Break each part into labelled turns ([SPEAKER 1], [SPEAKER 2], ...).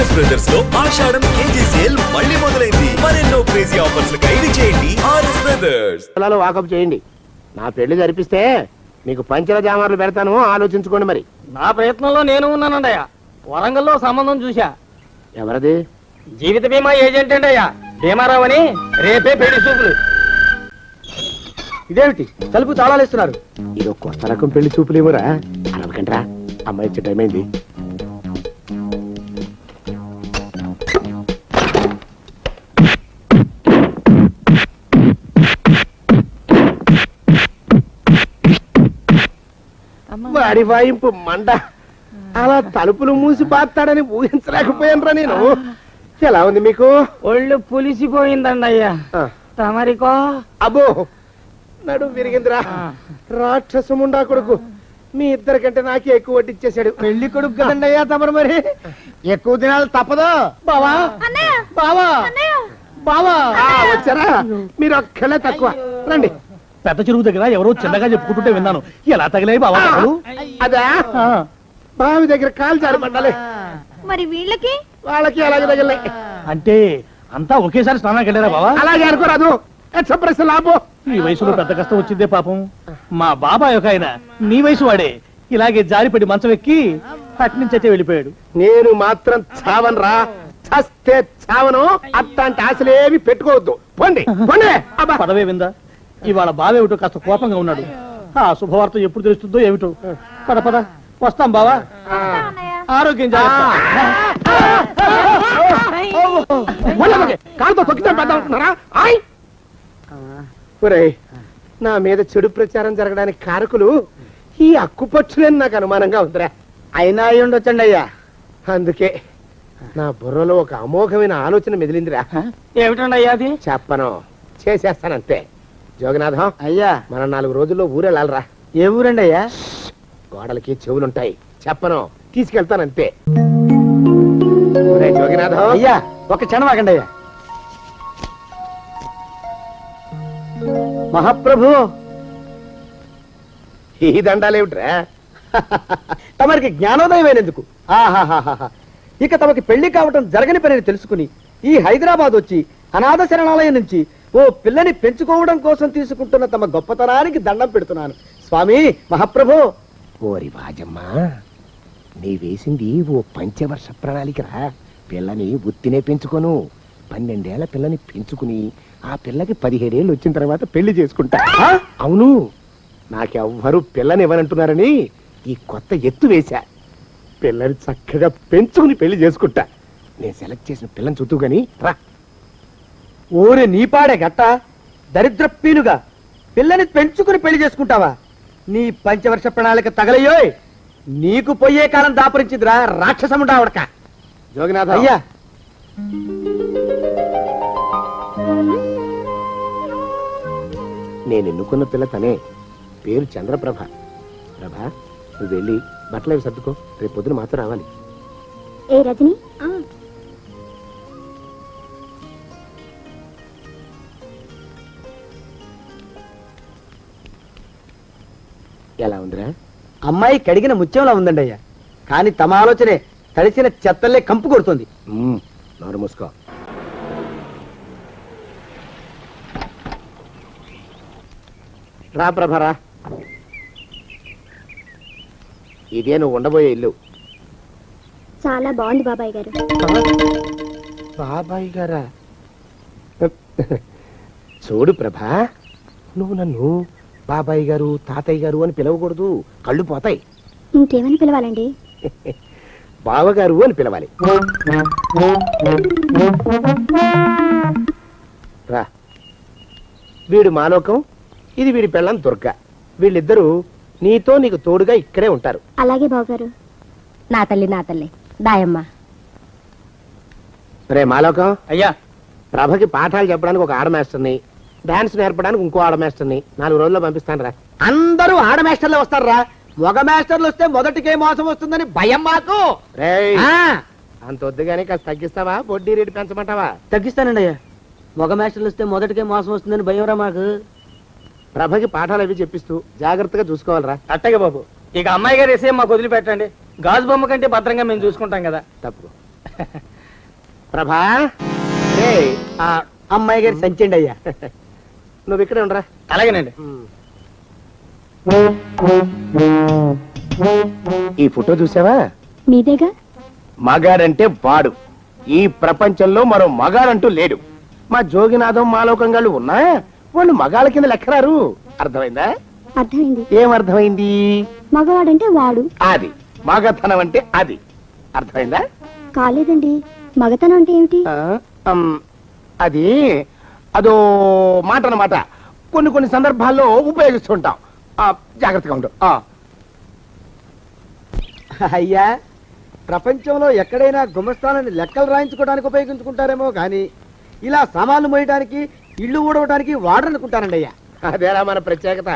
[SPEAKER 1] RS brothers లో ఆషాఢం KG sale మళ్ళీ మొదలైంది. మరెన్నో క్రేజీ ఆఫర్స్ ఖైదీ చేయండి ఆర్ఎస్ బ్రదర్స్.
[SPEAKER 2] వాకప్ చేయండి. నా పెళ్లి జరిపిస్తే మీకు పంచల జామార్లు పెడతాను, ఆలోచించుకోండి. మరి
[SPEAKER 3] నా ప్రయత్నంలో నేను ఉన్నానండి అయ్యా. వరంగల్లో సంబంధం చూసా.
[SPEAKER 2] ఎవరది?
[SPEAKER 3] జీవిత బీమా ఏజెంట్ అండి అయ్యా, భీమారావు అని. రేపే పెళ్లి చూపులు.
[SPEAKER 2] ఇదేమిటి తలుపు తాళాలు ఇస్తున్నారు? ఇదో కొత్త రకం పెళ్లి చూపులేమోరా. అరవకంట్రా, అమ్మాయి ఇచ్చే టైం అయింది. వాడి వాయింపు మండ. అలా తలుపులు మూసి పాతాడని ఊహించలేకపోయానురా నేను. ఎలా ఉంది మీకు?
[SPEAKER 3] ఒళ్ళు పులిసిపోయిందండి అయ్యా. తమరికో?
[SPEAKER 2] అబ్బో, నడు విరిగిందిరా. రాక్షసముండా కొడుకు మీ ఇద్దరికంటే నాకే ఎక్కువ వడ్డిచ్చేశాడు. పెళ్లి కొడుకు కదండి అయ్యా తమరు, మరి ఎక్కువ దినాలు తప్పదు. బావా బావా బావా వచ్చారా? మీరు ఒక్కలే తక్కువ. రండి.
[SPEAKER 4] పెద్ద చెరువు దగ్గర ఎవరో చిన్నగా చెప్పుకుంటుంటే విన్నాను. ఎలా తగిలాయి బావా?
[SPEAKER 2] అదా బావి దగ్గర కాలు జారి పడ్డాలి.
[SPEAKER 5] మరి వీళ్ళకి
[SPEAKER 2] వాళ్ళకి అలాగే తగిలాయి.
[SPEAKER 4] అంటే అంతా ఒకేసారి స్నానానికి వెళ్ళారా బావా?
[SPEAKER 2] అలాగే అనుకోరాదు. లాభం.
[SPEAKER 4] ఈ వయసులో పెద్ద కష్టం వచ్చిందే పాపం. మా బాబాయ్ ఒక ఆయన నీ వయసు వాడే ఇలాగే జారిపడి మంచం ఎక్కి అట్నుంచి అయితే వెళ్ళిపోయాడు.
[SPEAKER 2] నేను మాత్రం చావనరా. చస్తే చావను. అట్లాంటి ఆశలేవి పెట్టుకోవద్దు. పోండి పోండి.
[SPEAKER 4] పదవే విందా, ఇవాళ బావేమిటో కాస్త కోపంగా ఉన్నాడు. ఆ శుభవార్త ఎప్పుడు తెలుస్తుందో ఏమిటో. పద పద, వస్తాం బావా. ఆరోగ్యం
[SPEAKER 2] కాలుతో తొక్కితే పెద్దామనుకున్నారా? నా మీద చెడు ప్రచారం జరగడానికి కారకులు ఈ అక్కుపక్షులని నాకు అనుమానంగా ఉందిరా. అయినా అయి ఉండొచ్చండి అయ్యా. అందుకే నా బుర్రలో ఒక అమోఘమైన ఆలోచన మెదిలిందిరా.
[SPEAKER 3] ఏమిటండి అయ్యా అది?
[SPEAKER 2] చెప్పను, చేసేస్తానంతే. జోగనాథం
[SPEAKER 3] అయ్యా,
[SPEAKER 2] మనం 4 రోజుల్లో ఊరెళ్ళాలరా.
[SPEAKER 3] ఏ ఊరండి అయ్యా?
[SPEAKER 2] గోడలకి చెవులుంటాయి, చెప్పను, తీసుకెళ్తానంతే. జోగినాథం
[SPEAKER 3] అయ్యా, ఒక క్షణం ఆగండి అయ్యా. మహాప్రభు,
[SPEAKER 2] ఈ దండాలేమిట్రా?
[SPEAKER 3] తమరికి జ్ఞానోదయమైనందుకు. ఇక తమకి పెళ్లి కావటం జరగని పని తెలుసుకుని ఈ హైదరాబాద్ వచ్చి అనాథ శరణాలయం నుంచి ఓ పిల్లని పెంచుకోవడం కోసం తీసుకుంటున్న తమ గొప్పతనానికి దండం పెడుతున్నాను స్వామి. మహాప్రభు.
[SPEAKER 2] ఓరి వాజమ్మా, నీ వేసింది ఓ పంచవర్ష ప్రణాళికరా. పిల్లని ఉత్తినే పెంచుకోను. 12 ఏళ్ల పిల్లని పెంచుకుని ఆ పిల్లకి 17 ఏళ్ళు వచ్చిన తర్వాత పెళ్లి చేసుకుంటా. అవును, నాకెవ్వరూ పిల్లని ఇవ్వనంటున్నారని ఈ కొత్త ఎత్తు వేశా. పిల్లని చక్కగా పెంచుకుని పెళ్లి చేసుకుంటా. నేను సెలెక్ట్ చేసిన పిల్లని చుట్టూ గాని రా.
[SPEAKER 3] ఓరే నీపాడే గట్ట దరిద్రపీనుగా పిల్లని పెంచుకుని పెళ్లి చేసుకుంటావా? నీ పంచవర్ష ప్రణాళిక తగలయ్యోయ్. నీకు పోయే కాలం దాపరించిదిరా రాక్షసముడా ఉడక.
[SPEAKER 2] జోగినాథ
[SPEAKER 3] అయ్యా,
[SPEAKER 2] నేను ఎన్నుకున్న పిల్ల తనే. పేరు చంద్రప్రభ. ప్రభ, నువ్వు వెళ్ళి బట్టలు అవి సర్దుకో. రేపు పొద్దున మాత్రం రావాలి.
[SPEAKER 5] ఏ రజని,
[SPEAKER 2] ఎలా ఉందిరా?
[SPEAKER 3] అమ్మాయి కడిగిన ముత్యంలా ఉందండి అయ్యా. కానీ తమ ఆలోచనే తడిసిన చెత్తల్లే కంపు కొడుతుంది.
[SPEAKER 2] నోరు మూసుకో. రా ప్రభరా, ఇదే నువ్వు ఉండబోయే ఇల్లు.
[SPEAKER 5] చాలా బాగుంది బాబాయ్ గారు.
[SPEAKER 2] బాబాయ్ గారా? చూడు ప్రభా, నువ్వు నన్ను బాబాయ్ గారు తాతయ్య గారు అని పిలవకూడదు, కళ్ళు పోతాయి.
[SPEAKER 5] ఇంకేమని పిలవాలండి?
[SPEAKER 2] బావగారు అని పిలవాలి. రా, వీడు మాలోకం, ఇది వీడి పెళ్ళం దుర్గ. వీళ్ళిద్దరూ నీతో నీకు తోడుగా ఇక్కడే ఉంటారు.
[SPEAKER 5] అలాగే బావగారు. నా తల్లి దాయమ్మ.
[SPEAKER 2] రే మాలోకం
[SPEAKER 3] అయ్యా,
[SPEAKER 2] ప్రభకి పాఠాలు చెప్పడానికి ఒక ఆడ మాస్టర్ని, డాన్స్ నేర్పడానికి ఇంకో ఆడ మాస్టర్ని 4 రోజుల్లో పంపిస్తాను రా.
[SPEAKER 3] అందరూ ఆడ మాస్టర్లు వస్తారా? మగ మాస్టర్లు వస్తే మొదటికే మోసం వస్తుందని భయం మాకు.
[SPEAKER 2] అంత వద్దుగానే కాస్త తగ్గిస్తావా? వడ్డీ రేటు పెంచమంటావా?
[SPEAKER 3] తగ్గిస్తానండి అయ్యా. మగ మాస్టర్లు వస్తే మొదటికే మోసం వస్తుందని భయంరా మాకు.
[SPEAKER 2] ప్రభకి పాఠాలు అవి చెప్పిస్తూ జాగ్రత్తగా చూసుకోవాలరా.
[SPEAKER 3] అట్టగే బాబు. ఇక అమ్మాయి గారు వేసే మాకు వదిలిపెట్టండి. గాజు బొమ్మ కంటే భద్రంగా మేము చూసుకుంటాం కదా.
[SPEAKER 2] తప్పు. ప్రభా
[SPEAKER 3] ఆ అమ్మాయి గారి సంచండి అయ్యా.
[SPEAKER 2] నువ్వు ఇక్కడే ఉండరా.
[SPEAKER 3] అలాగేనండి.
[SPEAKER 2] ఈ ఫోటో చూసావా?
[SPEAKER 5] మీదేగా.
[SPEAKER 2] మగాడంటే వాడు. ఈ ప్రపంచంలో మరో మగాడంటూ లేడు. మా జోగినాథం మాలోకం గాళ్ళు ఉన్నా వాళ్ళు మగాళ్ళ కింద లెక్కరారు. అర్థమైందా?
[SPEAKER 5] అర్థమైంది.
[SPEAKER 2] ఏం అర్థమైంది?
[SPEAKER 5] మగవాడంటే వాడు.
[SPEAKER 2] అది మగతనం అంటే అది. అర్థమైందా?
[SPEAKER 5] కాలేదండి. మగతనం అంటే ఏమిటి?
[SPEAKER 2] అది అదో మాట అన్నమాట. కొన్ని కొన్ని సందర్భాల్లో ఉపయోగిస్తుంటాం. జాగ్రత్తగా ఉండు.
[SPEAKER 3] అయ్యా, ప్రపంచంలో ఎక్కడైనా గుమస్తాలని లెక్కలు రాయించుకోవడానికి ఉపయోగించుకుంటారేమో కానీ ఇలా సామాన్లు మోయడానికి, ఇల్లు ఊడవడానికి వాడరనుకుంటానండి అయ్యా.
[SPEAKER 2] అదేరా మన ప్రత్యేకత.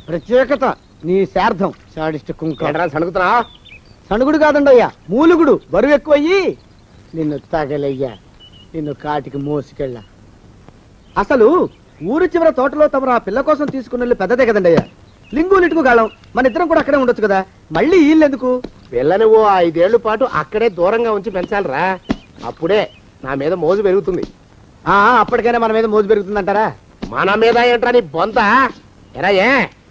[SPEAKER 3] ప్రత్యేకత నీ శార్థం సాడిస్ట్ కుంక.
[SPEAKER 2] ఏంట్రా సణుగుతున్నా?
[SPEAKER 3] సణుగుడు కాదండి అయ్యా, మూలుగుడు. బరువు ఎక్కువయ్యి నిన్ను తగలయ్యా, నిన్ను కాటికి మోసుకెళ్ళ. అసలు ఊరు చివర తోటలో తమరు ఆ పిల్ల కోసం తీసుకున్న పెద్దదే కదండి అయ్యా. లింగు లిటుకు గాలం. మన ఇద్దరం కూడా అక్కడే ఉండొచ్చు కదా, మళ్ళీ వీళ్ళెందుకు?
[SPEAKER 2] పిల్లని ఓ 5 ఏళ్ల పాటు అక్కడే దూరంగా ఉంచి పెంచాలిరా. అప్పుడే నా మీద మోజు పెరుగుతుంది.
[SPEAKER 3] అప్పటికైనా మన మీద మోజు పెరుగుతుందంటారా?
[SPEAKER 2] మన మీద ఏంట్రా నీ బొంత? ఎరా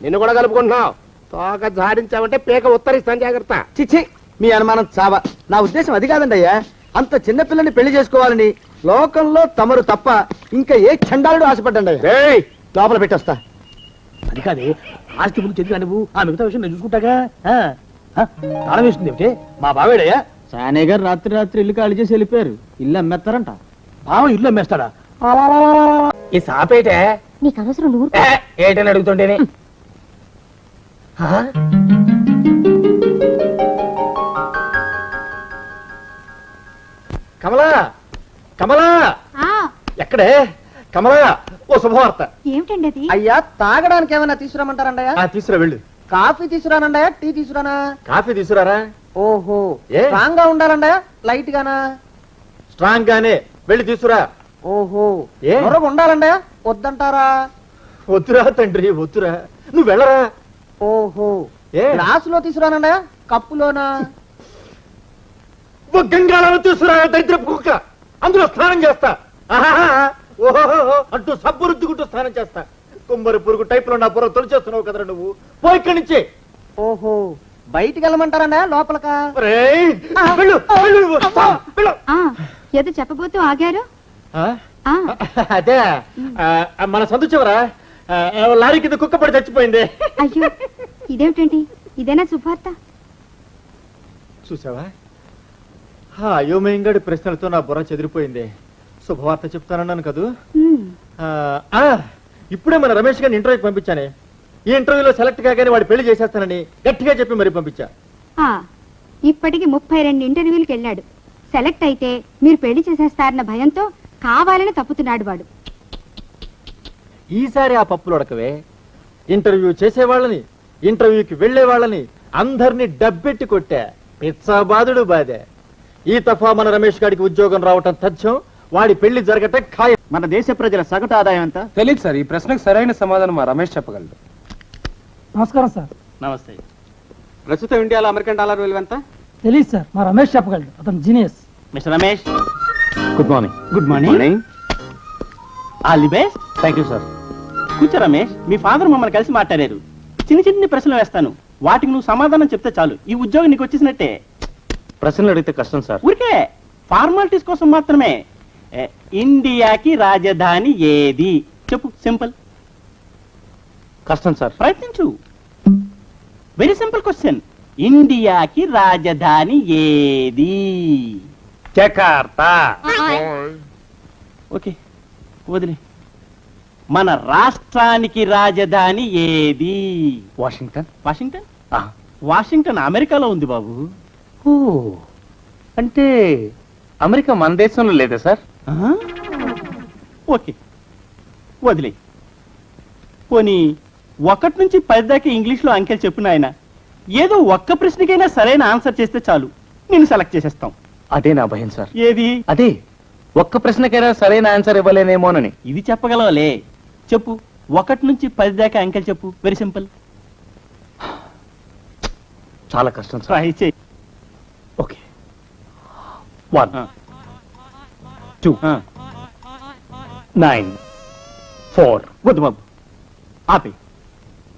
[SPEAKER 2] నిన్ను కూడా కలుపుకుంటున్నావు. తోక జాడించావంటే పేక ఉత్తరిస్తాను, జాగ్రత్త.
[SPEAKER 3] చిచ్చి, మీ అనుమానం చావా. నా ఉద్దేశం అది కాదండి అయ్యా. అంత చిన్న పిల్లని పెళ్లి చేసుకోవాలని లోకంలో తమరు తప్ప ఇంకా ఏ చండాలుడు ఆశపడ్డండి అయ్యా. లోపల పెట్టొస్తా.
[SPEAKER 4] అది కాదే, ఆస్తి ముందు చెందుగా నువ్వు ఆ మిగతా విషయం నేను చూసుకుంటాగా. తాళం వేస్తుంది ఏమిటి? మా బావేడయ్యా.
[SPEAKER 3] సానే గారు రాత్రి ఇల్లు ఖాళీ చేసి వెళ్ళిపోయారు. ఇల్లు అమ్మేస్తారంట.
[SPEAKER 4] బావ ఇల్లు అమ్మేస్తాడా?
[SPEAKER 2] ఈ సాపేటే
[SPEAKER 5] నీకు అవసరం నువ్వు.
[SPEAKER 2] ఏటని అడుగుతుంటేనే.
[SPEAKER 4] కమలా, కమలా, ఎక్కడే కమలా? ఓ శుభవార్త.
[SPEAKER 5] ఏమిటండి అది?
[SPEAKER 3] అయ్యా, తాగడానికి ఏమైనా తీసుకురామంటారండయా?
[SPEAKER 4] తీసుకురా వెళ్ళు.
[SPEAKER 3] కాఫీ తీసుకురానండయా, టీ తీసుకురానా?
[SPEAKER 4] కాఫీ తీసుకురారా.
[SPEAKER 3] ఓహో,
[SPEAKER 4] ఏ?
[SPEAKER 3] స్ట్రాంగ్ గా ఉండాలండయా, లైట్ గానా?
[SPEAKER 4] స్ట్రాంగ్ గానే వెళ్ళి తీసుకురా.
[SPEAKER 3] ఓహో,
[SPEAKER 4] ఏ?
[SPEAKER 3] మరొక ఉండాలండయా, వద్దంటారా?
[SPEAKER 4] వద్దురా తండ్రి, వద్దురా. నువ్వు వెళ్ళరా.
[SPEAKER 3] ఓహో,
[SPEAKER 4] ఏ?
[SPEAKER 3] గ్లాసులో తీసుకురానండయా, కప్పులోనా?
[SPEAKER 4] ఓ గంగాళాలు తీసుకురా, దరిద్రపు కుక్క. అందులో స్నానం చేస్తా. ఆహాహా, ఓహో అంటూ సబ్బు రుద్దుకుంటూ స్నానం చేస్తా. కుమ్మరి పురుగు టైప్ లో నా బుర్ర తొలిచేస్తున్నావు కదరా నువ్వు. పో ఇక్కడి నుంచి.
[SPEAKER 3] ఓహో, బయటికి వెళ్ళమంటారండయా, లోపలకా?
[SPEAKER 4] ఒరేయ్, వెళ్ళు, వెళ్ళు, వెళ్ళు.
[SPEAKER 5] ఏదో చెప్పబోతూ ఆగారు.
[SPEAKER 4] ఆ? అదే మన సందు చివరా లారీ కింద కుక్క పడి చచ్చిపోయింది.
[SPEAKER 5] అయ్యో, ఇదేమిటండి? ఇదేనా శుభార్త?
[SPEAKER 4] చూసావా, అయోమయంగాడి ప్రశ్నలతో నా బుర్ర చెదిరిపోయింది. శుభవార్త చెప్తానన్నాను కదూ. ఇప్పుడే మన రమేష్ గారిని ఇంటర్వ్యూకి పంపించానే. ఈ ఇంటర్వ్యూలో సెలెక్ట్ కాగానే వాడు పెళ్లి చేసేస్తానని గట్టిగా చెప్పి మరి పంపించా.
[SPEAKER 5] ఇప్పటికి 32 ఇంటర్వ్యూలకు వెళ్ళాడు. సెలెక్ట్ అయితే మీరు పెళ్లి చేసేస్తారన్న భయంతో కావాలని తప్పుతున్నాడు వాడు.
[SPEAKER 4] ఈసారి ఆ పప్పులు ఉడకవే. ఇంటర్వ్యూ చేసేవాళ్ళని, ఇంటర్వ్యూకి వెళ్లే వాళ్ళని అందరినీ డబ్బెట్టి కొట్టా. పిచ్చాబాదుడు బాధే. ఈ తఫా మన రమేష్ గారికి ఉద్యోగం రావటం తథ్యం. వాడి పెళ్లి జరగటం ఖాయం.
[SPEAKER 3] మన దేశ ప్రజల సగటు ఆదాయం ఎంత?
[SPEAKER 6] తెలియదు సార్. ఈ ప్రశ్నకు సరైన సమాధానం మా రమేష్ చెప్పగలడు.
[SPEAKER 7] నమస్కారం సార్.
[SPEAKER 4] నమస్తే.
[SPEAKER 3] ప్రస్తుతం ఇండియాలో అమెరికన్ డాలర్ విలువ ఎంత?
[SPEAKER 7] తెలియదు సార్, మా రమేష్ చెప్పగలడు. అతను genius.
[SPEAKER 4] Mister Ramesh,
[SPEAKER 6] good morning.
[SPEAKER 4] Good morning. All the best. Thank you sir. కూర్చో రమేష్. మీ ఫాదర్ మమ్మల్ని కలిసి మాట్లాడారు. చిన్న ప్రశ్నలు వేస్తాను, వాటికి నువ్వు సమాధానం చెప్తే చాలు. ఈ ఉద్యోగం నీకు వచ్చేసినట్టే.
[SPEAKER 6] ప్రశ్నలు అడిగితే కష్టం సార్.
[SPEAKER 4] ఊరికే ఫార్మాలిటీస్ కోసం మాత్రమే. ఇండియాకి రాజధాని ఏది చెప్పు. సింపుల్.
[SPEAKER 6] కష్టం సార్.
[SPEAKER 4] ప్రయత్నించు. Very simple question. ఇండియాకి రాజధాని ఏది?
[SPEAKER 6] జకార్తా.
[SPEAKER 4] ఓకే, వదిలే. మన రాష్ట్రానికి రాజధాని ఏది?
[SPEAKER 6] వాషింగ్టన్.
[SPEAKER 4] వాషింగ్టన్? వాషింగ్టన్ అమెరికాలో ఉంది బాబు.
[SPEAKER 6] ఓ, అంటే అమెరికా మన దేశంలో లేదా సార్?
[SPEAKER 4] ఓకే, వదిలే. పోనీ 1 నుంచి 10 దాకా ఇంగ్లీష్లో అంకెలు చెప్పు నాయన. ఏదో ఒక్క ప్రశ్నకైనా సరైన ఆన్సర్ చేస్తే చాలు, నేను సెలెక్ట్ చేసేస్తాం.
[SPEAKER 6] అదే నా భయం సార్.
[SPEAKER 4] ఏది?
[SPEAKER 6] అదే, ఒక్క ప్రశ్నకైనా సరైన ఆన్సర్ ఇవ్వలేనేమోనని.
[SPEAKER 4] ఇది చెప్పగలవలే. చెప్పు. 1 నుంచి 10 దాకా అంకెలు చెప్పు. Very simple.
[SPEAKER 6] చాలా కష్టం సార్.
[SPEAKER 4] ట్రై చేయి.
[SPEAKER 6] ఓకే. 1, 2 9 4.
[SPEAKER 4] వద్దు బాబు ఆపి.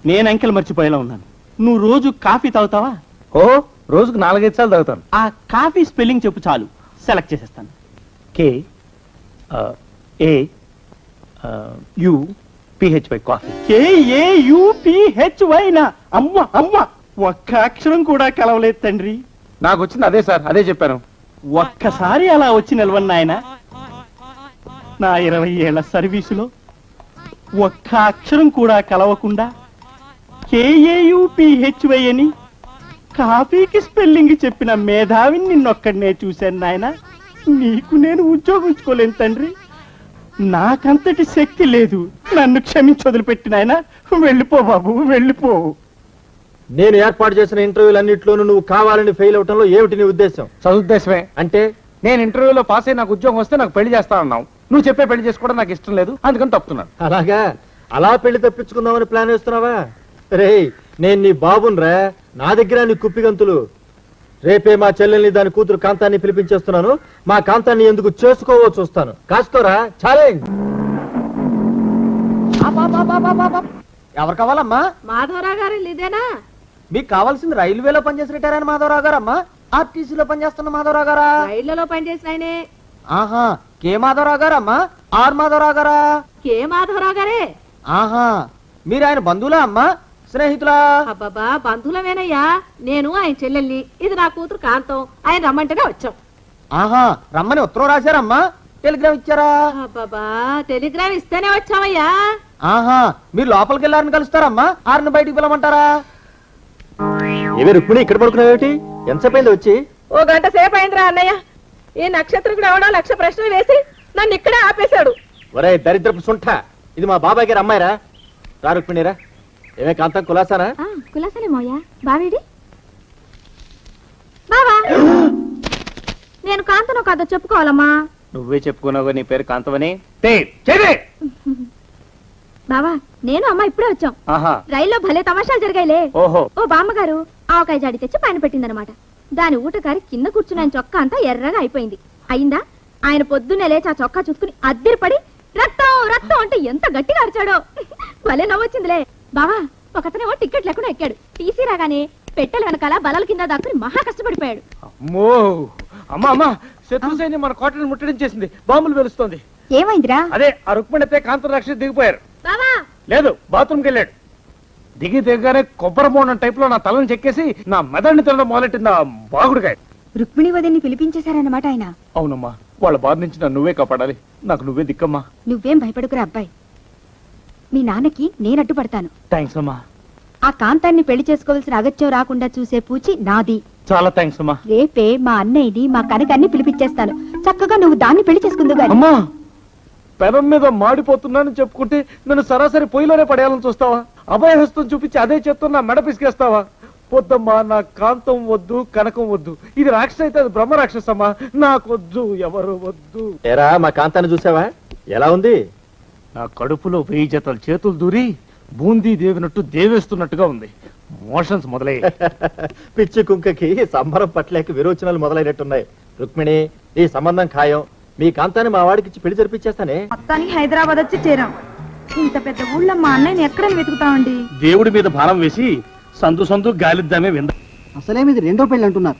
[SPEAKER 4] నేను అంకెలు మర్చిపోయేలా ఉన్నాను. నువ్వు రోజు కాఫీ తాగుతావా?
[SPEAKER 6] ఓ రోజుకు 4-5 సార్లు తాగుతాను.
[SPEAKER 4] ఆ కాఫీ స్పెల్లింగ్ చెప్పు చాలు, సెలెక్ట్ చేసేస్తాను.
[SPEAKER 6] KAUPHY coffee.
[SPEAKER 4] KAUPHY నా? అమ్మ అమ్మ, ఒక్క అక్షరం కూడా కలవలేదు తండ్రి.
[SPEAKER 6] నాకు వచ్చింది అదే సార్, అదే చెప్పాను.
[SPEAKER 4] ఒక్కసారి అలా వచ్చి నిలవన్న ఆయన, నా 20 ఏళ్ల సర్వీసులో ఒక్క అక్షరం కూడా కలవకుండా KAUPHY అని కాఫీకి స్పెల్లింగ్ చెప్పిన మేధావిని నిన్నొక్కడనే చూశాను నాయన. నీకు నేను ఉద్యోగం ఇచ్చుకోలేను తండ్రి, నాకంతటి శక్తి లేదు. నన్ను క్షమించి వదిలిపెట్టిన ఆయన, వెళ్ళిపో బాబు వెళ్ళిపో. నేను ఏర్పాటు చేసిన ఇంటర్వ్యూలన్నింటిలోనూ నువ్వు కావాలని ఫెయిల్ అవటంలో ఏమిటి నీ ఉద్దేశం?
[SPEAKER 6] చదువుద్దేశమే.
[SPEAKER 4] అంటే
[SPEAKER 6] నేను ఇంటర్వ్యూలో పాస్ అయ్యి నాకు ఉద్యోగం వస్తే నాకు పెళ్లి చేస్తానన్నావు. నువ్వు చెప్పే పెళ్లి చేసుకోవడం నాకు ఇష్టం లేదు, అందుకని తప్పుతున్నాను.
[SPEAKER 4] అలాగా? అలా పెళ్లి తప్పించుకుందామని ప్లాన్ వేస్తున్నావా? రే, నేను నీ బాబున్రా, నా దగ్గర నీ కుప్పిగంతులు. రేపే మా చెల్లెల్ని దాని కూతురు కాంతాన్ని పిలిపించేస్తున్నాను. మా కాంతాన్ని ఎందుకు చేసుకోవో చూస్తాను. కాసుకోరా, ఛాలెంజ్. ఎవరు కావాలమ్మా?
[SPEAKER 8] మాధవరావు గారు ఇదేనా?
[SPEAKER 4] మీకు కావాల్సింది రైల్వేలో పనిచేసి రిటైర్ అయిన మాధవరావు గారమ్మా, ఆర్టీసీలో పనిచేస్తున్న మాధవరావు గారా?
[SPEAKER 8] రైళ్లలో పనిచేసిన ఆయనే.
[SPEAKER 4] ఆహా, కే మాధవరావు గారమ్మా, ఆర్ మాధవరావు గారా?
[SPEAKER 8] కే మాధవరావు గారే.
[SPEAKER 4] ఆహా, మీరు ఆయన బంధువులా అమ్మా, స్నేహితులా?
[SPEAKER 8] అబ్బాబా, బంధువులమేనయ్యా. నేను ఆయన చెల్లెల్ని, ఇది నా కూతురు కాంతం. ఆయన రమ్మంటేనే వచ్చాం.
[SPEAKER 4] ఆహా, రమ్మని ఉత్తరం రాశారమ్మా, టెలిగ్రామ్ ఇచ్చారా?
[SPEAKER 8] అబ్బాబా, టెలిగ్రామ్ ఇస్తేనే వచ్చామయ్యా.
[SPEAKER 4] ఆహా, మీరు లోపలికి వెళ్ళారని కలుస్తారమ్మా, ఆరిని బయటికి పిలవమంటారా? ఏమే రుక్మిణి, ఇక్కడ పడుకున్నావేటి? ఎంతసేపు అయింది వచ్చి?
[SPEAKER 8] 1 గంట సేపు అయిందిరా అన్నయ్య. ఈ నక్షత్రం ఎవడో 1,00,000 ప్రశ్నలు వేసి నన్ను ఇక్కడే ఆపేశాడు.
[SPEAKER 4] ఒరే దరిద్రపు సుంఠ, ఇది మా బాబాయ్ గారు అమ్మాయిరా. రా రుక్మిణిరా. ఏమే కాంతం, కులాసానా?
[SPEAKER 5] కులాసలే మోయా. బావేడి బావా? నేను కాంతనో కాదో చెప్పుకోవాలమ్మా.
[SPEAKER 6] నువ్వే చెప్పుకున్నావు నీ పేరు కాంతవని.
[SPEAKER 5] బావా, నేను అమ్మ ఇప్పుడే వచ్చాం.
[SPEAKER 6] ఆహా,
[SPEAKER 5] రైల్లో భలే తమాషాలు జరిగాయిలే.
[SPEAKER 6] ఓహో.
[SPEAKER 5] ఓ బామ్మగారు ఆవకాయ జాడి తెచ్చి పైన పెట్టిందనమాట. దాని ఊటకారి కింద కూర్చుని ఆయన చొక్కా అంతా ఎర్రగా అయిపోయింది. అయిందా? ఆయన పొద్దున్నే లేచి ఆ చొక్కా చూసుకుని అద్దరిపడి రక్తం రక్తం అంటే ఎంత గట్టిగా అరిచాడో. భలే నవ్వొచ్చిందిలే. బావా, ఒకతనేమో టికెట్ లేకుండా ఎక్కాడు. టీసీ రాగానే పెట్టెల వెనకాల బలాల కింద దాక్కుని మహా కష్టపడిపోయాడు.
[SPEAKER 6] అమ్మో, అమ్మా అమ్మా, శత్రు సైన్యం మన కోటను ముట్టడించేసింది, బాంబులు వెలుస్తోంది.
[SPEAKER 5] ఏమైందిరా?
[SPEAKER 6] అదే ఆ రుక్మిణి అయితే కాంతం రక్షణ దిగిపోయారు.
[SPEAKER 5] బావా,
[SPEAKER 6] లేదు, బాత్రూమ్కి వెళ్ళాడు. దిగగానే కొబ్బరి బోండం టైప్ లో నా తలను చెక్కేసి నా మెదడిని తినడం మొదలెట్టింది ఆ బాగుడుగాయ.
[SPEAKER 5] రుక్మిణి వదిని పిలిపించేశారన్నమాట ఆయన.
[SPEAKER 6] అవునమ్మా, వాళ్ళ బాధ నుంచి నన్ను నువ్వే కాపాడాలి. నాకు నువ్వే దిక్కమ్మా.
[SPEAKER 5] నువ్వేం భయపడుకురా అబ్బాయి, మీ నాన్నకి నేను అడ్డుపడతాను.
[SPEAKER 6] థ్యాంక్స్ అమ్మా.
[SPEAKER 5] ఆ కాంతాన్ని పెళ్లి చేసుకోవాల్సిన అగత్యం రాకుండా చూసే పూచి నాది.
[SPEAKER 6] చాలా థ్యాంక్స్ అమ్మా.
[SPEAKER 5] రేపే మా అన్నయ్యని మా కనకాన్ని పిలిపించేస్తాను. చక్కగా నువ్వు దాన్ని పెళ్లి చేసుకుందు గాని.
[SPEAKER 6] అమ్మా, పెనం మీద మాడిపోతున్నానని చెప్పుకుంటే నన్ను సరాసరి పొయ్యిలోనే పడేయాలని చూస్తావా? అభయహస్తం చూపించి అదే చేత్తో నా మెడ పిసికేస్తావా? పొద్దమ్మా, నా కాంతం వద్దు, కనకం వద్దు. ఇది రాక్షస అయితే అది బ్రహ్మ రాక్షసమ్మా. నాకొద్దు, ఎవరు వద్దు.
[SPEAKER 4] ఏరా, మా కాంతాన్ని చూసావా? ఎలా ఉంది?
[SPEAKER 6] నా కడుపులో 1000 జతల చేతులు దూరి బూందీ దేవినట్టు దేవేస్తున్నట్టుగా ఉంది. మోషన్స్ మొదలయ్యాయి.
[SPEAKER 4] పిచ్చి కుంకకి సంబరం పట్లేక విరోచనాలు మొదలైనట్టున్నాయి. రుక్మిణి, ఈ సంబంధం ఖాయం. మీ కాంతాన్ని మా వాడికి పెళ్లి జరిపించేస్తానే.
[SPEAKER 5] మొత్తానికి హైదరాబాద్ వచ్చి చేరాం. ఇంత పెద్ద ఊళ్ళో మా అన్నయ్యని ఎక్కడ వెతుకుతామండి?
[SPEAKER 6] దేవుడి మీద భారం వేసి సందు సందు గాలిద్దామే వింద.
[SPEAKER 3] అసలేమిది 2వ పెళ్లి అంటున్నారు.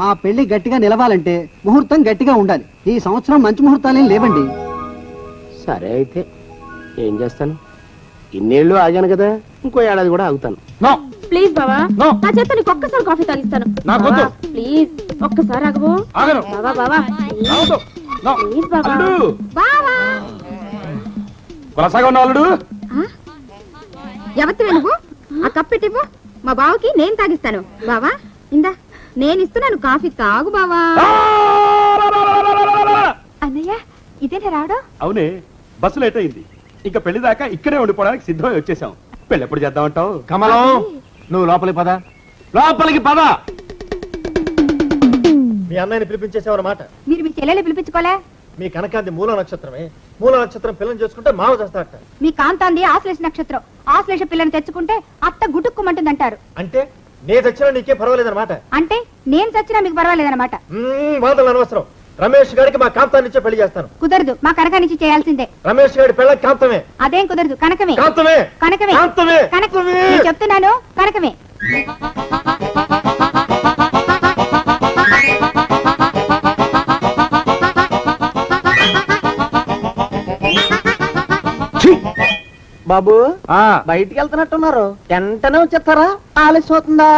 [SPEAKER 3] ఆ పెళ్లి గట్టిగా నిలవాలంటే ముహూర్తం గట్టిగా ఉండాలి. ఈ సంవత్సరం మంచి ముహూర్తాలేం లేవండి.
[SPEAKER 2] సరే అయితే ఏం చేస్తాను? ఇన్నేళ్ళు ఆగాను కదా, ఇంకో ఏడాది కూడా ఆగుతాను.
[SPEAKER 6] నో,
[SPEAKER 5] ప్లీజ్ బావా,
[SPEAKER 6] నో.
[SPEAKER 5] నా చేత నీకు ఒక్కసారి కాఫీ తాగిస్తాను.
[SPEAKER 6] నాకొద్దు.
[SPEAKER 5] బావా, ప్లీజ్ ఒక్కసారి ఆగవు.
[SPEAKER 6] ఆగను.
[SPEAKER 5] బావా బావా,
[SPEAKER 6] నావద్దు. నో.
[SPEAKER 5] ప్లీజ్ బావా.
[SPEAKER 6] అల్లుడు.
[SPEAKER 5] బావా,
[SPEAKER 6] కొనసాగా ఉన్న అల్లుడు.
[SPEAKER 5] ఎవరివి నువ్వు? ఆ కప్పెట్టివ్వు, మా బావకి నేను తాగిస్తాను. బావా, ఇందా నేను ఇస్తున్నాను కాఫీ, తాగు బావా. అన్నయ్య, ఇదేనా రావడం?
[SPEAKER 9] అవునే, బస్సు లేట్ అయింది. ఇంకా పెళ్లి దాకా ఇక్కడే ఉండిపోవడానికి సిద్ధమై వచ్చేసాం. పెళ్లి ఎప్పుడు చేద్దామంటావు?
[SPEAKER 4] కమలం, నువ్వు లోపలికి పద. లోపలికి పద. మీ అన్నయ్యని పిలిపించేసావన్నమాట.
[SPEAKER 5] మీరు మీ చెల్లెలు పిలిపించుకోలే?
[SPEAKER 4] మీ కనకాంతి మూల నక్షత్రమే. మూల నక్షత్రం పిల్లని చేసుకుంటే మావ చేస్తాడట.
[SPEAKER 5] మీ కాంతాంది ఆశ్లేష నక్షత్రం. ఆశ్లేష పిల్లని తెచ్చుకుంటే అత్త గుటుక్కుమంటుందంటారు.
[SPEAKER 4] అంటే నే చచ్చినా నీకే పర్వాలేదన్నమాట.
[SPEAKER 5] అంటే నేను చచ్చినా మీకు పర్వాలేదన్నమాట.
[SPEAKER 4] వాదనలు అనవసరం. రమేష్ గారికి మా కాంతాన్ని ఇచ్చే పెళ్లి చేస్తాను.
[SPEAKER 5] కుదరదు, మా కనకానిచ్చి చేయాల్సిందే.
[SPEAKER 4] రమేష్ గారి పెళ్ళ కాంతమే.
[SPEAKER 5] అదేం కుదరదు, కనకమే.
[SPEAKER 4] కాంతమే.
[SPEAKER 5] కనకమే.
[SPEAKER 4] కాంతమే.
[SPEAKER 5] కనకమే. నేను చెప్తున్నాను, కనకమే.
[SPEAKER 3] బాబు బయటికి వెళ్తున్నట్టున్నారు, వెంటనే వచ్చేస్తారా? ఆలస్యం అవుతుందా?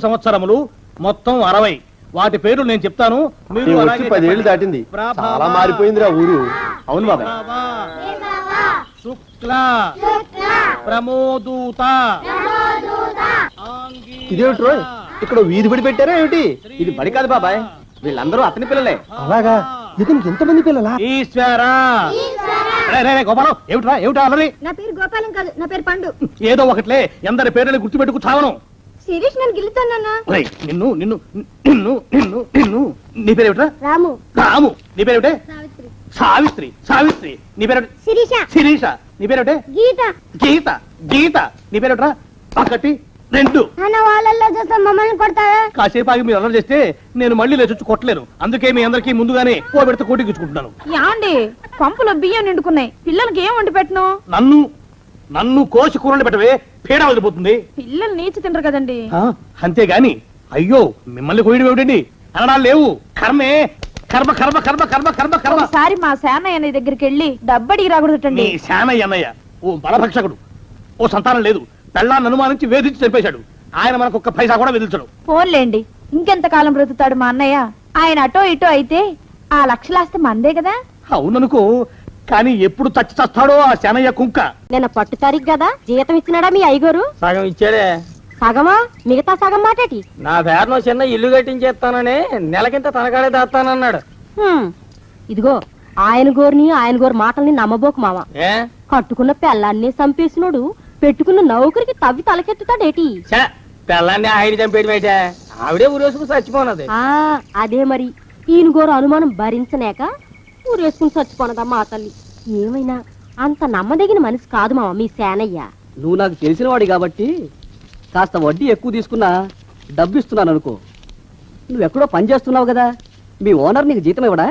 [SPEAKER 6] సంవత్సరములు మొత్తం 60. వాటి పేర్లు నేను చెప్తాను, మీరు
[SPEAKER 9] వచ్చి 10 ఏళ్ళు దాటింది, చాలా మారిపోయిందిరా ఊరు. అవును బాబాయ్.
[SPEAKER 6] శుక్ల ప్రమోదూత.
[SPEAKER 9] ఇదేమిటి రోయ్, ఇక్కడ వీధి బడి పెట్టారా ఏమిటి? ఇది బడి కాదు బాబాయ్, వీళ్ళందరూ అతని పిల్లలే.
[SPEAKER 2] అలాగా? ఇతనికి ఎంతమంది పిల్లలా?
[SPEAKER 6] ఈశ్వర. గోపాలం, ఏమిట్రా ఏమిటా అలరి?
[SPEAKER 5] నా పేరు గోపాలం కాదు, నా పేరు పండు.
[SPEAKER 6] ఏదో ఒకట్లే, ఎందరి పేర్లని గుర్తుపెట్టుకు చావను.
[SPEAKER 5] శిరీష్ నన్ను గిల్లుతానన్నా.
[SPEAKER 6] నిన్ను నిన్ను నిన్ను నిన్ను నిన్ను నీ పేరేమిట్రా?
[SPEAKER 5] రాము.
[SPEAKER 6] రాము. నీ పేరేమిటే?
[SPEAKER 5] సావిత్రి.
[SPEAKER 6] సావిత్రి. సావిత్రి. నీ పేరు
[SPEAKER 5] శిరీష.
[SPEAKER 6] శిరీష. నీ పేరేమిటే?
[SPEAKER 5] గీత.
[SPEAKER 6] గీత. గీత. నీ పేరేమిట్రా? ఒకటి 2.
[SPEAKER 5] అన్న వాళ్ళల్లో చూస్తే మమ్మల్ని కొడతారా?
[SPEAKER 6] కాసేపు ఆగి మీరు అల్లరి చేస్తే నేను మళ్ళీ లేచొచ్చి కొట్టలేను. అందుకే మీ అందరికీ ముందుగానే ఓ పెడితే కోటికిచ్చుకుంటున్నాను.
[SPEAKER 8] యాండి పంపులో బియ్యం నిండుకున్నాయి, పిల్లలకి ఏం వండి పెట్టను?
[SPEAKER 6] నన్ను నన్ను కోసి కూరలు పెట్టవే, పేడ వదిలిపోతుంది.
[SPEAKER 8] పిల్లలు నీచి తినరు కదండి.
[SPEAKER 6] అంతేగాని అయ్యో మిమ్మల్ని కోయడం ఏమిటండి? అనడాలు లేవు. కర్మే. కర్మ కర్మ కర్మ కర్మ కర్మ కర్మ.
[SPEAKER 8] ఒకసారి మా సేనయ్య అనే దగ్గరికి వెళ్ళి డబ్బడికి
[SPEAKER 6] నీ
[SPEAKER 8] రాకూడదటండి.
[SPEAKER 6] శానయ్య అన్నయ్య ఓ బలభక్షకుడు. ఓ సంతానం లేదు, పెళ్ళాన్ని అనుమానించి వేధించి చంపేశాడు. ఆయన మనకు ఒక్క పైసా కూడా వెదిల్చడు.
[SPEAKER 8] ఫోన్లేండి, ఇంకెంత కాలం బ్రతుకుతాడు మా అన్నయ్య? ఆయన అటో ఇటో అయితే ఆ లక్షలాస్తే మందే కదా.
[SPEAKER 6] అవుననుకో, కానీ ఎప్పుడు చచ్చి చస్తాడో ఆ శానయ్య కుంక.
[SPEAKER 5] నిన్న పట్టు తారీఖు కదా, జీతం ఇచ్చినాడా మీ అయ్యగారు?
[SPEAKER 4] సగం ఇచ్చాడే.
[SPEAKER 5] సగమా? మిగతా సగం మాటేటి?
[SPEAKER 4] నా పేరును చిన్న ఇల్లు కట్టించేస్తానని నెలకింత తనకాడే దాస్తానన్నాడు.
[SPEAKER 5] ఇదిగో ఆయన గోరు మాటల్ని నమ్మబోకు మామ. కట్టుకున్న పెళ్ళాన్ని చంపేసినోడు పెట్టుకున్న నౌకరికి తవ్వి తలకెత్తుతాడేటి?
[SPEAKER 4] పిల్లాన్ని ఆయన చంపేయడం అయితే ఆవిడే ఊరేసుకు చచ్చిపోనది.
[SPEAKER 5] అదే మరి, ఈయన గోరు అనుమానం భరించలేక ఊరేసుకుని చచ్చిపోనదమ్మా ఆ తల్లి. ఏమైనా అంత నమ్మదగిన మనిషి కాదు మామ మీ సేనయ్య.
[SPEAKER 3] నువ్వు నాకు తెలిసిన వాడి కాబట్టి కాస్త వడ్డీ ఎక్కువ తీసుకున్నా డబ్బు ఇస్తున్నాను అనుకో. నువ్వెక్కడో పని చేస్తున్నావు కదా, మీ ఓనర్ నీకు జీతం ఇవ్వడా?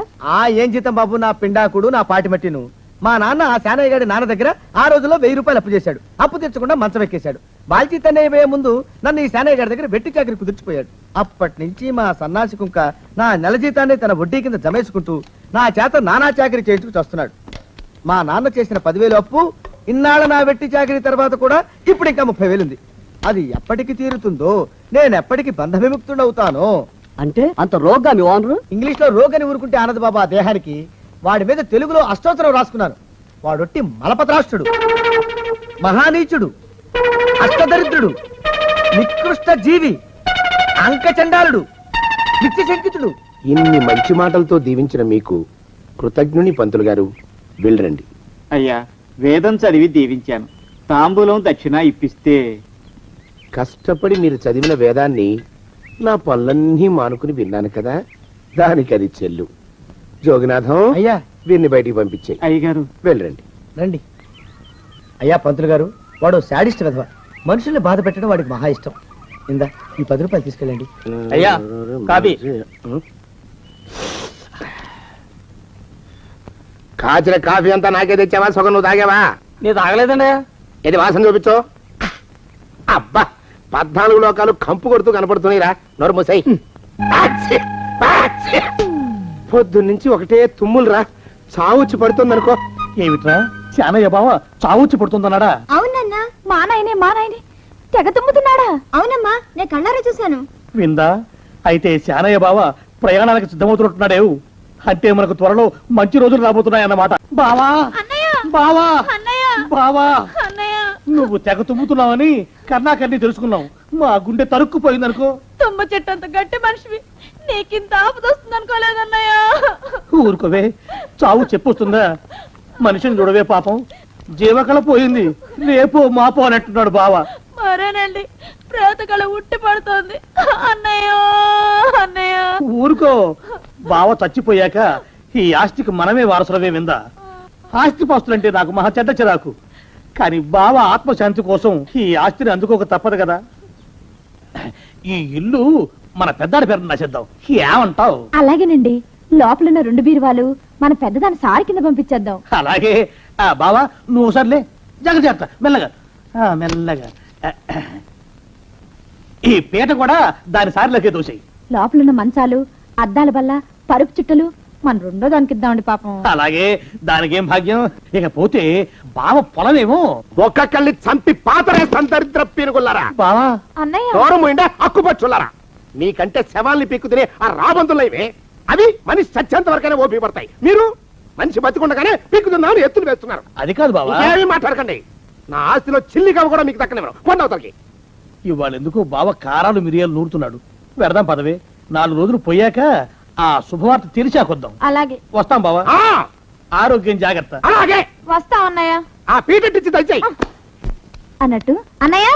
[SPEAKER 4] ఏం జీతం బాబు, నా పిండాకుడు నా పాటి మట్టిను. మా నాన్న ఆ శానయ్య గారి నాన్న దగ్గర ఆ రోజుల్లో 1000 రూపాయలు అప్పు చేశాడు. అప్పు తెచ్చకుండా మంచం ఎక్కేశాడు. బాల్చితనే పోయే ముందు నన్ను ఈ శానయ్య గారి దగ్గర వెట్టి చాకరి కుదిర్చిపోయాడు. అప్పటి నుంచి మా సన్నాసి కుంక నా నెల జీతాన్ని తన వడ్డీ కింద జమేసుకుంటూ నా చేత నానా చాకరీ చేయించుకు వస్తున్నాడు. మా నాన్న చేసిన 10,000 అప్పు ఇన్నాళ్ళ నా వెట్టి చాకరీ తర్వాత కూడా ఇప్పుడు ఇంకా 30,000 ఉంది. అది ఎప్పటికి తీరుతుందో, నేను ఎప్పటికి బంధ విముక్తుడవుతానో.
[SPEAKER 3] అంటే అంత రోగ్గా మీ ఓనరు?
[SPEAKER 4] ఇంగ్లీష్ లో రోగని ఊరుకుంటే ఆనదు బాబా దేహానికి. వాడి మీద తెలుగులో అష్టోత్తరం రాసుకున్నాను. వాడొట్టి మలపత్రాష్ట్రుడు, మహానీచుడు, అష్టదరిద్రుడు, నికృష్ట జీవి, అంకచండాలుడు, నిత్యశంకితుడు.
[SPEAKER 2] ఇన్ని మంచి మాటలతో దీవించిన మీకు కృతజ్ఞుని పంతులు గారు. వెళ్ళరండి.
[SPEAKER 10] అయ్యా, వేదం చదివి దీవించాను, తాంబూలం దక్షిణ ఇప్పిస్తే.
[SPEAKER 2] కష్టపడి మీరు చదివిన వేదాన్ని నా పనులన్నీ మానుకుని విన్నాను కదా, దానికి అది చెల్లు. జోగినాథం,
[SPEAKER 4] అయ్యా
[SPEAKER 2] వీరిని బయటికి పంపించే.
[SPEAKER 10] అయ్యగారు
[SPEAKER 2] వెళ్ళరండి.
[SPEAKER 4] రండి. అయ్యా పంతులు గారు, వాడు శాడిస్ట్ విధవ. మనుషుల్ని బాధ పెట్టడం వాడికి మహా ఇష్టం. ఇందా ఈ 10 రూపాయలు తీసుకెళ్ళండి.
[SPEAKER 6] అయ్యా, కాపీ.
[SPEAKER 2] కాచిన కాఫీ అంతా నాకే తెచ్చావా? సగం నువ్వు తాగావా?
[SPEAKER 4] నేను తాగలేదండి.
[SPEAKER 2] ఇది వాసన చూపించు. అబ్బా, 14 లోకాలు కంపు కొడుతూ కనపడుతున్నాయిరా. నోరు మూసాయి. పొద్దున్నుంచి ఒకటే తుమ్ములురా. చావుచ్చి పడుతుందనుకో.
[SPEAKER 6] ఏమిట్రా శానయ్య బావ చావుచ్చి పడుతుందన్నాడా?
[SPEAKER 5] అవునన్నా, మా నాయనే తెగ తుమ్ముతున్నాడా? అవునమ్మా, నేను కళ్ళారా చూశాను.
[SPEAKER 6] విందా? అయితే శానయ్య బావ ప్రయాణానికి సిద్ధమవుతున్నట్టున్నాడేవు. అంటే మనకు త్వరలో మంచి రోజులు రాబోతున్నాయన్నమాట. బావా బావా బావా, నువ్వు తెగ తుమ్ముతున్నావని కర్ణాకర్ణి తెలుసుకున్నావు. మా గుండె తరుక్కుపోయిందనుకో.
[SPEAKER 8] తుమ్మ చెట్టు అంత గట్టి మనిషివి, నీకింత ఆపదొస్తుంది అనుకోలేదన్నయ్య.
[SPEAKER 6] ఊరుకోవే, చావు చెప్పొస్తుందా? మనిషిని చూడవే పాపం, జీవకళ పోయింది. రేపో మాపో అన్నట్టున్నాడు బావ.
[SPEAKER 8] మరేనండి, ప్రేతకళ ఉట్టి పడుతోంది అన్నయ్య.
[SPEAKER 6] ఊరుకో, బావ చచ్చిపోయాక ఈ ఆస్తికి మనమే వారసులవే విందా. ఆస్తిపాస్తులంటే నాకు మహా చెడ్డ చిరాకు. కానీ బావ ఆత్మశాంతి కోసం ఈ ఆస్తిని అందుకోక తప్పదు కదా. ఈ ఇల్లు మన పెద్దాడి పేరు నచ్చేద్దాం, ఏమంటావు?
[SPEAKER 5] అలాగేనండి, లోపలున్న 2 బీరువాలు మన పెద్దదాని సారి కింద పంపించేద్దాం.
[SPEAKER 6] అలాగే. బావా నువ్వు సర్లే, జాగ్రత్త, మెల్లగా మెల్లగా. ఈ పీట కూడా దాని సారిలోకే దోసేయి.
[SPEAKER 5] లోపలున్న మంచాలు, అద్దాల బల్ల, పరుపు చుట్టలు మన 2వ దానికి ఇద్దామండి పాపం.
[SPEAKER 6] అలాగే, దానికేం భాగ్యం. ఇకపోతే బావ పొలమేమో
[SPEAKER 2] ఒక్కొక్కళ్ళని చంపి పాతరేస్తాను దరిద్ర పీనుకున్నారా.
[SPEAKER 6] బావా.
[SPEAKER 5] అన్నయ్య,
[SPEAKER 2] దూరం ఉండే హక్కుపచ్చులారా. మీకంటే శవాల్ని పీక్కుతినే ఆ రాబందులైవే, అవి మనిషి చచ్చేంత వరకైనా ఓపి పడతాయి. మీరు మనిషి బతికుండగానే పీక్కుతున్నామని ఎత్తులు వేస్తున్నారు.
[SPEAKER 6] అది కాదు బావా.
[SPEAKER 2] ఏమీ మాట్లాడకండి. నా ఆస్తిలో చిల్లికవ కూడా మీకు దక్కనివ్వరు. కొండవతలకి.
[SPEAKER 6] ఇవాళ ఎందుకు బావ కారాలు మిరియాలు నూరుతున్నాడు. వెడదాం పదవే, 4 రోజులు పోయాక ఆ శుభవార్త తెలిసాకొద్దాం.
[SPEAKER 5] అలాగే
[SPEAKER 6] వస్తాం బావా. ఆరోగ్యం జాగ్రత్త.
[SPEAKER 2] అలాగే.
[SPEAKER 5] వస్తాం అన్నయ్య.
[SPEAKER 2] ఆ పీటెట్టించి దయచేయి.
[SPEAKER 5] అన్నట్టు అన్నయ్య,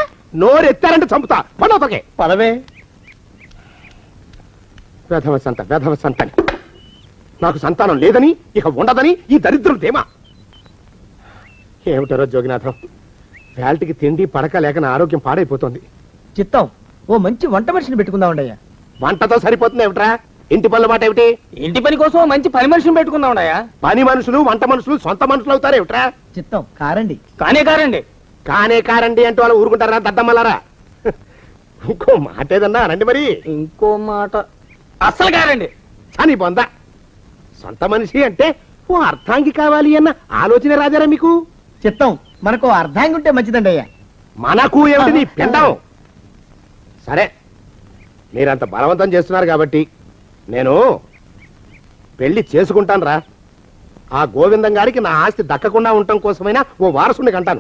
[SPEAKER 2] నోరు ఎత్తారంటే చంపుతా. కొండవతలకి.
[SPEAKER 6] పదవే.
[SPEAKER 2] వేధవ సంతని. నాకు సంతానం లేదని, ఇక ఉండదని ఈ దరిద్రం ధీమా. ఏమిటారో జోగినాథం, వేల్టికి తిండి పడక లేక నా ఆరోగ్యం పాడైపోతుంది.
[SPEAKER 3] చిత్తం, ఓ మంచి వంట మనిషిని పెట్టుకుందామండయ్యా.
[SPEAKER 2] వంటతో సరిపోతుంది ఏమిట్రా? ఇంటి పనుల మాట ఏమిటి?
[SPEAKER 3] ఇంటి పని కోసం ఓ మంచి పని మనిషిని పెట్టుకుందామండయ్యా.
[SPEAKER 2] పని మనుషులు వంట మనుషులు సొంత మనుషులు అవుతారు ఏమిట్రా?
[SPEAKER 3] చిత్తం, కారండి. కారండి.
[SPEAKER 2] కారండి అంటూ వాళ్ళు ఊరుకుంటారా దద్దమ్మలారా? ఇంకో మాట ఏదన్నా రండి మరి.
[SPEAKER 3] ఇంకో మాట అస్సలు కారండి.
[SPEAKER 2] చని బొందా. సొంత మనిషి అంటే ఓ అర్థాంగి కావాలి అన్న ఆలోచన రాజారా మీకు?
[SPEAKER 3] చిత్తం, మనకు అర్ధాంగి ఉంటే మంచిదండి అయ్యా.
[SPEAKER 2] మనకు ఏమిటి నీ పిండం? సరే, మీరంత బలవంతం చేస్తున్నారు కాబట్టి నేను పెళ్లి చేసుకుంటాను రా. ఆ గోవిందం గారికి నా ఆస్తి దక్కకుండా ఉండటం కోసమైనా ఓ వారసుని కంటాను.